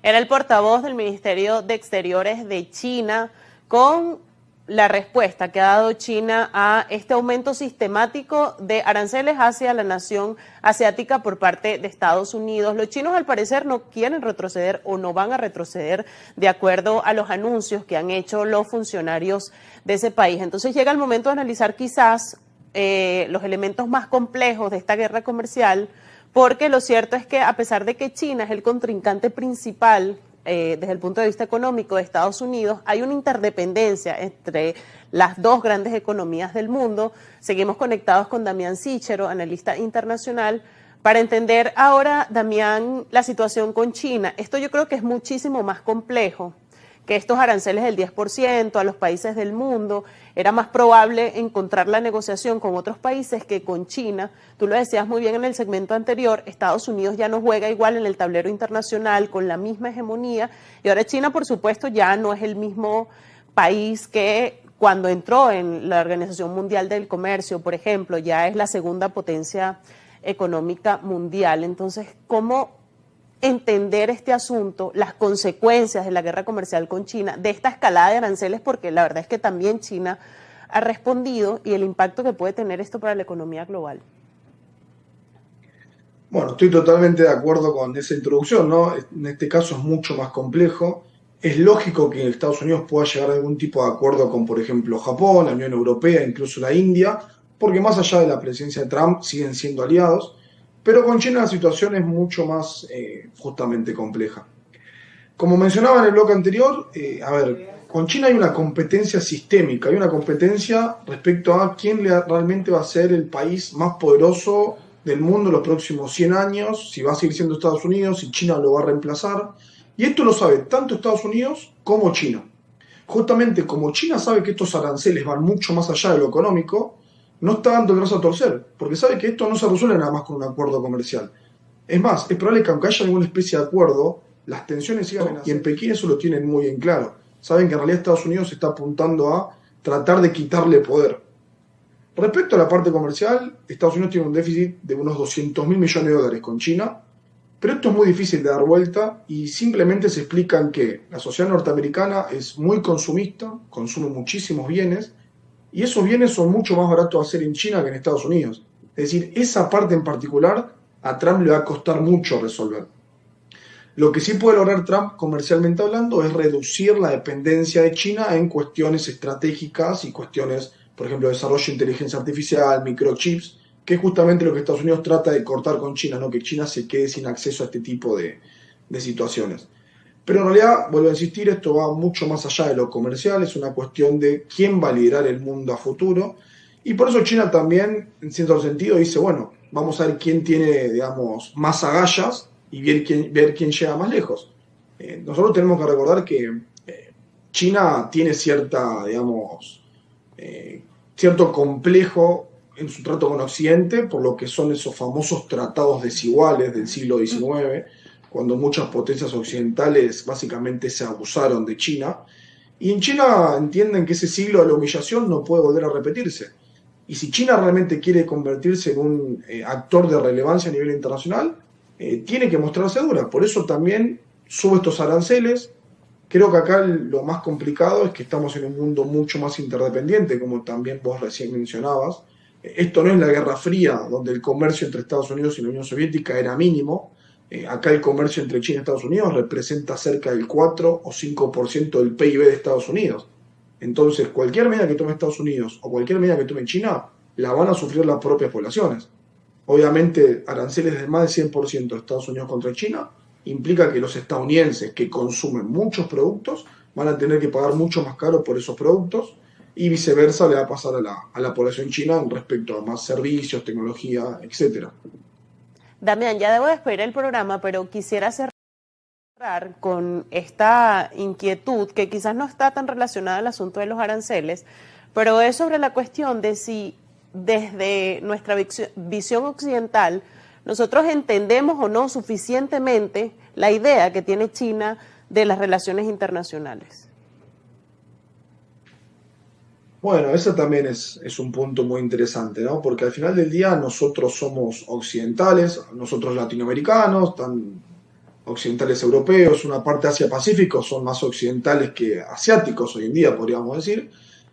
Era el portavoz del Ministerio de Exteriores de China con la respuesta que ha dado China a este aumento sistemático de aranceles hacia la nación asiática por parte de Estados Unidos. Los chinos, al parecer, no quieren retroceder o no van a retroceder de acuerdo a los anuncios que han hecho los funcionarios de ese país. Entonces llega el momento de analizar quizás los elementos más complejos de esta guerra comercial, porque lo cierto es que a pesar de que China es el contrincante principal desde el punto de vista económico de Estados Unidos, hay una interdependencia entre las dos grandes economías del mundo. Seguimos conectados con Damián Sichero, analista internacional, para entender ahora, Damián, la situación con China. Esto yo creo que es muchísimo más complejo que estos aranceles del 10% a los países del mundo. Era más probable encontrar la negociación con otros países que con China. Tú lo decías muy bien en el segmento anterior, Estados Unidos ya no juega igual en el tablero internacional con la misma hegemonía, y ahora China, por supuesto, ya no es el mismo país que cuando entró en la Organización Mundial del Comercio, por ejemplo, ya es la segunda potencia económica mundial. Entonces, ¿cómo entender este asunto, las consecuencias de la guerra comercial con China, de esta escalada de aranceles, porque la verdad es que también China ha respondido, y el impacto que puede tener esto para la economía global? Bueno, estoy totalmente de acuerdo con esa introducción, ¿no? En este caso es mucho más complejo. Es lógico que Estados Unidos pueda llegar a algún tipo de acuerdo con, por ejemplo, Japón, la Unión Europea, incluso la India, porque más allá de la presencia de Trump siguen siendo aliados. Pero con China la situación es mucho más justamente compleja. Como mencionaba en el bloque anterior, a ver, con China hay una competencia sistémica, hay una competencia respecto a quién realmente va a ser el país más poderoso del mundo en los próximos 100 años, si va a seguir siendo Estados Unidos, si China lo va a reemplazar. Y esto lo sabe tanto Estados Unidos como China. Justamente como China sabe que estos aranceles van mucho más allá de lo económico, no está dando el brazo a torcer, porque sabe que esto no se resuelve nada más con un acuerdo comercial. Es más, es probable que aunque haya alguna especie de acuerdo, las tensiones sigan, y en Pekín eso lo tienen muy en claro. Saben que en realidad Estados Unidos está apuntando a tratar de quitarle poder. Respecto a la parte comercial, Estados Unidos tiene un déficit de unos 200.000 millones de dólares con China, pero esto es muy difícil de dar vuelta y simplemente se explica en que la sociedad norteamericana es muy consumista, consume muchísimos bienes, y esos bienes son mucho más baratos de hacer en China que en Estados Unidos. Es decir, esa parte en particular a Trump le va a costar mucho resolver. Lo que sí puede lograr Trump, comercialmente hablando, es reducir la dependencia de China en cuestiones estratégicas y cuestiones, por ejemplo, de desarrollo de inteligencia artificial, microchips, que es justamente lo que Estados Unidos trata de cortar con China, ¿no? Que China se quede sin acceso a este tipo de situaciones. Pero en realidad, vuelvo a insistir, esto va mucho más allá de lo comercial, es una cuestión de quién va a liderar el mundo a futuro. Y por eso China también, en cierto sentido, dice, bueno, vamos a ver quién tiene, digamos, más agallas y ver quién llega más lejos. Nosotros tenemos que recordar que China tiene cierta, digamos, cierto complejo en su trato con Occidente, por lo que son esos famosos tratados desiguales del siglo XIX, cuando muchas potencias occidentales básicamente se abusaron de China. Y en China entienden que ese siglo de la humillación no puede volver a repetirse. Y si China realmente quiere convertirse en un actor de relevancia a nivel internacional, tiene que mostrarse dura. Por eso también sube estos aranceles. Creo que acá lo más complicado es que estamos en un mundo mucho más interdependiente, como también vos recién mencionabas. Esto no es la Guerra Fría, donde el comercio entre Estados Unidos y la Unión Soviética era mínimo. Acá el comercio entre China y Estados Unidos representa cerca del 4 o 5% del PIB de Estados Unidos. Entonces, cualquier medida que tome Estados Unidos o cualquier medida que tome China, la van a sufrir las propias poblaciones. Obviamente, aranceles de más del 100% de Estados Unidos contra China implica que los estadounidenses que consumen muchos productos van a tener que pagar mucho más caro por esos productos, y viceversa le va a pasar a la población china respecto a más servicios, tecnología, etcétera. Damián, ya debo despedir el programa, pero quisiera cerrar con esta inquietud que quizás no está tan relacionada al asunto de los aranceles, pero es sobre la cuestión de si desde nuestra visión occidental nosotros entendemos o no suficientemente la idea que tiene China de las relaciones internacionales. Bueno, ese también es un punto muy interesante, ¿no? Porque al final del día nosotros somos occidentales, nosotros latinoamericanos, occidentales europeos, una parte Asia-Pacífico, son más occidentales que asiáticos hoy en día, podríamos decir.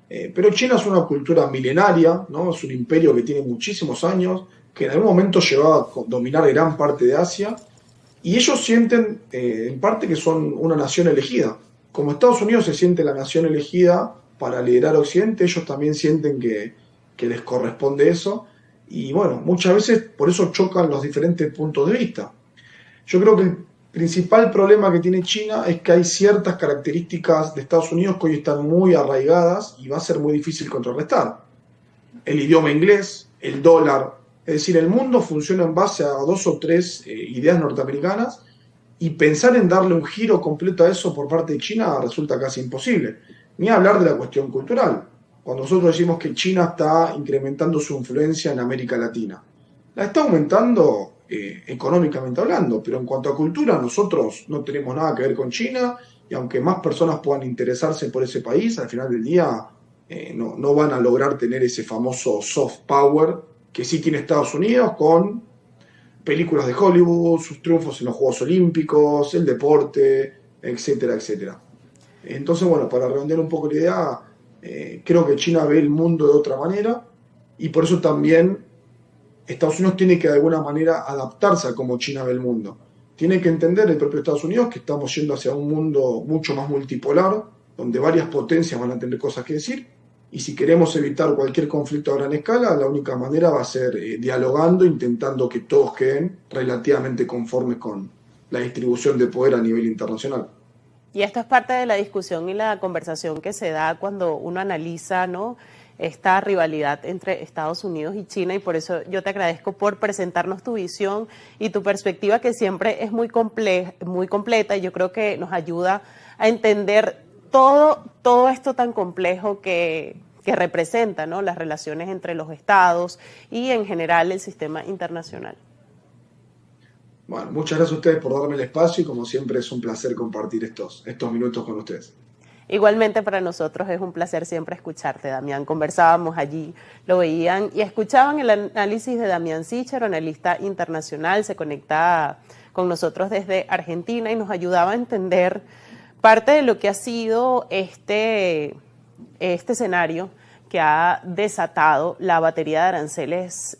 Pero China es una cultura milenaria, ¿no? Es un imperio que tiene muchísimos años, que en algún momento llegaba a dominar gran parte de Asia, y ellos sienten en parte que son una nación elegida. Como Estados Unidos se siente la nación elegida para liderar Occidente, ellos también sienten que les corresponde eso. Y bueno, muchas veces por eso chocan los diferentes puntos de vista. Yo creo que el principal problema que tiene China es que hay ciertas características de Estados Unidos que hoy están muy arraigadas y va a ser muy difícil contrarrestar. El idioma inglés, el dólar, es decir, el mundo funciona en base a dos o tres ideas norteamericanas, y pensar en darle un giro completo a eso por parte de China resulta casi imposible. Ni hablar de la cuestión cultural. Cuando nosotros decimos que China está incrementando su influencia en América Latina, la está aumentando económicamente hablando, pero en cuanto a cultura nosotros no tenemos nada que ver con China, y aunque más personas puedan interesarse por ese país, al final del día no van a lograr tener ese famoso soft power que sí tiene Estados Unidos con películas de Hollywood, sus triunfos en los Juegos Olímpicos, el deporte, etcétera, etcétera. Entonces, bueno, para redondear un poco la idea, creo que China ve el mundo de otra manera, y por eso también Estados Unidos tiene que de alguna manera adaptarse a cómo China ve el mundo. Tiene que entender el propio Estados Unidos que estamos yendo hacia un mundo mucho más multipolar, donde varias potencias van a tener cosas que decir, y si queremos evitar cualquier conflicto a gran escala, la única manera va a ser dialogando, intentando que todos queden relativamente conformes con la distribución de poder a nivel internacional. Y esto es parte de la discusión y la conversación que se da cuando uno analiza, ¿no?, esta rivalidad entre Estados Unidos y China, y por eso yo te agradezco por presentarnos tu visión y tu perspectiva, que siempre es muy completa, y yo creo que nos ayuda a entender todo esto tan complejo que representa, ¿no?, las relaciones entre los estados y en general el sistema internacional. Bueno, muchas gracias a ustedes por darme el espacio, y como siempre es un placer compartir estos minutos con ustedes. Igualmente para nosotros es un placer siempre escucharte, Damián. Conversábamos allí, lo veían y escuchaban el análisis de Damián Sichero, analista internacional, se conecta con nosotros desde Argentina y nos ayudaba a entender parte de lo que ha sido este escenario que ha desatado la batería de aranceles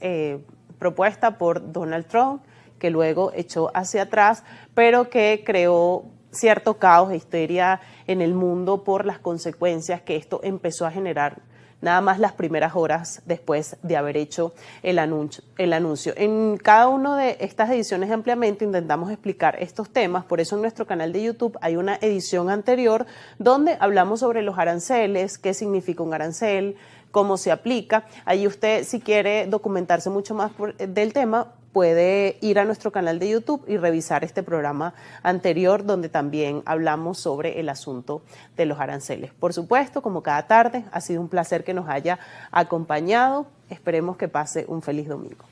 propuesta por Donald Trump, que luego echó hacia atrás, pero que creó cierto caos e histeria en el mundo por las consecuencias que esto empezó a generar nada más las primeras horas después de haber hecho el anuncio. En cada una de estas ediciones de Ampliamente intentamos explicar estos temas, por eso en nuestro canal de YouTube hay una edición anterior donde hablamos sobre los aranceles, qué significa un arancel, cómo se aplica. Ahí usted, si quiere documentarse mucho más del tema, puede ir a nuestro canal de YouTube y revisar este programa anterior donde también hablamos sobre el asunto de los aranceles. Por supuesto, como cada tarde, ha sido un placer que nos haya acompañado. Esperemos que pase un feliz domingo.